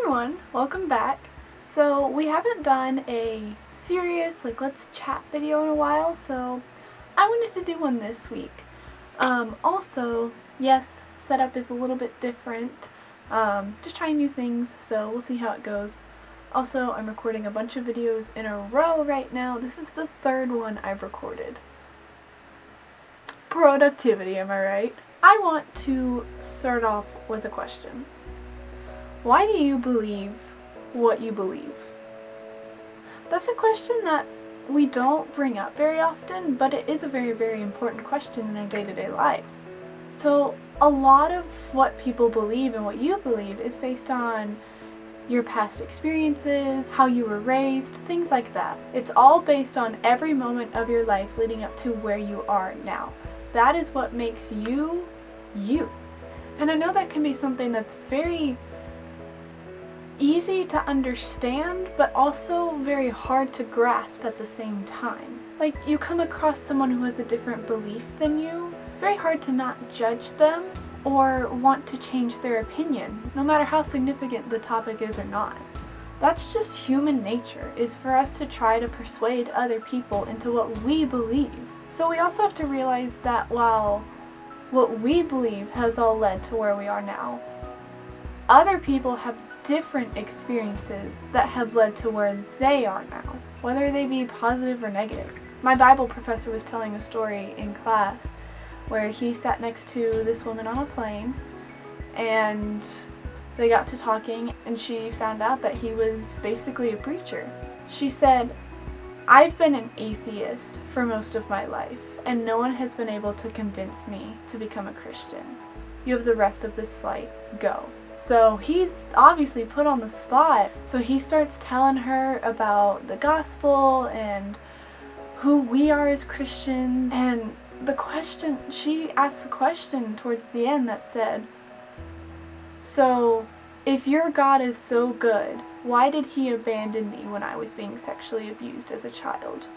everyone, welcome back. So we haven't done a serious let's chat video in a while, so I wanted to do one this week. Also, yes, setup is a little bit different, just trying new things, so we'll see how it goes. Also, I'm recording a bunch of videos in a row right now. This is the third one I've recorded. Productivity, am I right? I want to start off with a question. Why do you believe what you believe? That's a question that we don't bring up very often, but it is a very, very important question in our day-to-day lives. So a lot of what people believe and what you believe is based on your past experiences, how you were raised, things like that. It's all based on every moment of your life leading up to where you are now. That is what makes you, you. And I know that can be something that's very easy to understand, but also very hard to grasp at the same time. Like, you come across someone who has a different belief than you, it's very hard to not judge them or want to change their opinion, no matter how significant the topic is or not. That's just human nature, is for us to try to persuade other people into what we believe. So we also have to realize that while what we believe has all led to where we are now, other people have different experiences that have led to where they are now, whether they be positive or negative. My Bible professor was telling a story in class where he sat next to this woman on a plane, and they got to talking, and she found out that he was basically a preacher. She said, "I've been an atheist for most of my life, and no one has been able to convince me to become a Christian. You have the rest of this flight, go." So he's obviously put on the spot. So he starts telling her about the gospel and who we are as Christians. And she asks a question towards the end that said, "So if your God is so good, why did he abandon me when I was being sexually abused as a child?"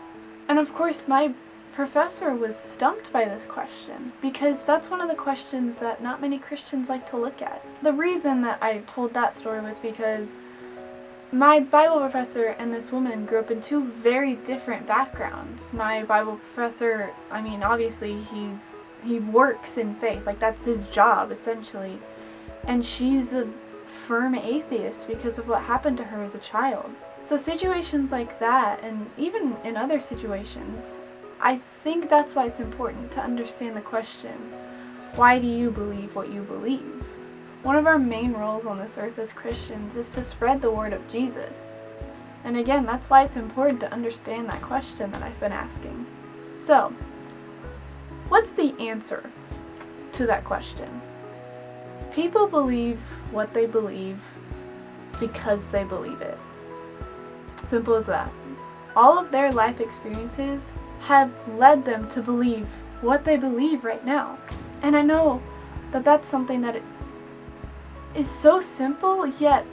And of course, my professor was stumped by this question, because that's one of the questions that not many Christians like to look at. The reason that I told that story was because my Bible professor and this woman grew up in two very different backgrounds. My Bible professor, obviously he works in faith, like that's his job essentially, and she's a firm atheist because of what happened to her as a child. So situations like that, and even in other situations, I think that's why it's important to understand the question, why do you believe what you believe? One of our main roles on this earth as Christians is to spread the word of Jesus. And again, that's why it's important to understand that question that I've been asking. So, what's the answer to that question? People believe what they believe because they believe it. Simple as that. All of their life experiences have led them to believe what they believe right now. And I know that that's something that is so simple, yet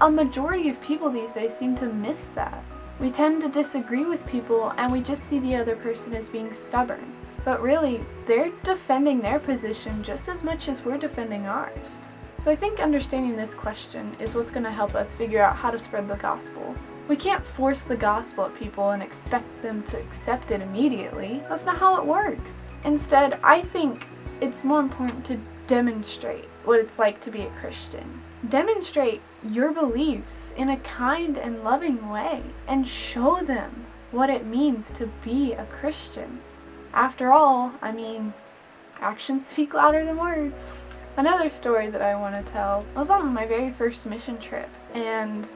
a majority of people these days seem to miss that. We tend to disagree with people and we just see the other person as being stubborn. But really, they're defending their position just as much as we're defending ours. So I think understanding this question is what's going to help us figure out how to spread the gospel. We can't force the gospel at people and expect them to accept it immediately. That's not how it works. Instead, I think it's more important to demonstrate what it's like to be a Christian. Demonstrate your beliefs in a kind and loving way, and show them what it means to be a Christian. After all, actions speak louder than words. Another story that I want to tell was on my very first mission trip, and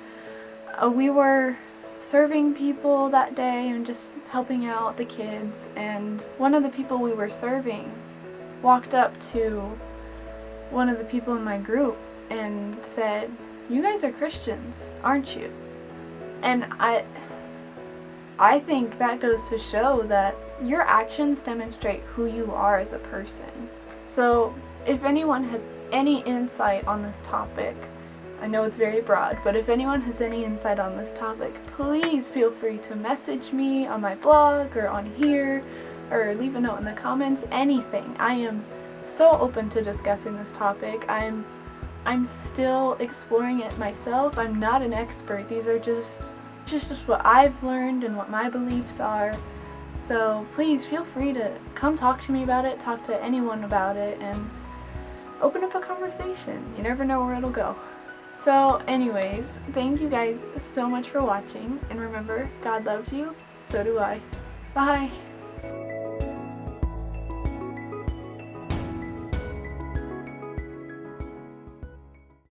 we were serving people that day and just helping out the kids, and one of the people we were serving walked up to one of the people in my group and said, "You guys are Christians, aren't you?" And I think that goes to show that your actions demonstrate who you are as a person. So if anyone has any insight on this topic, I know it's very broad, but if anyone has any insight on this topic, please feel free to message me on my blog or on here, or leave a note in the comments, anything. I am so open to discussing this topic. I'm I'm still exploring it myself. I'm not an expert. These are just what I've learned and what my beliefs are. So please feel free to come talk to me about it, talk to anyone about it, and open up a conversation. You never know where it'll go. So anyways, thank you guys so much for watching, and remember, God loves you, so do I. Bye!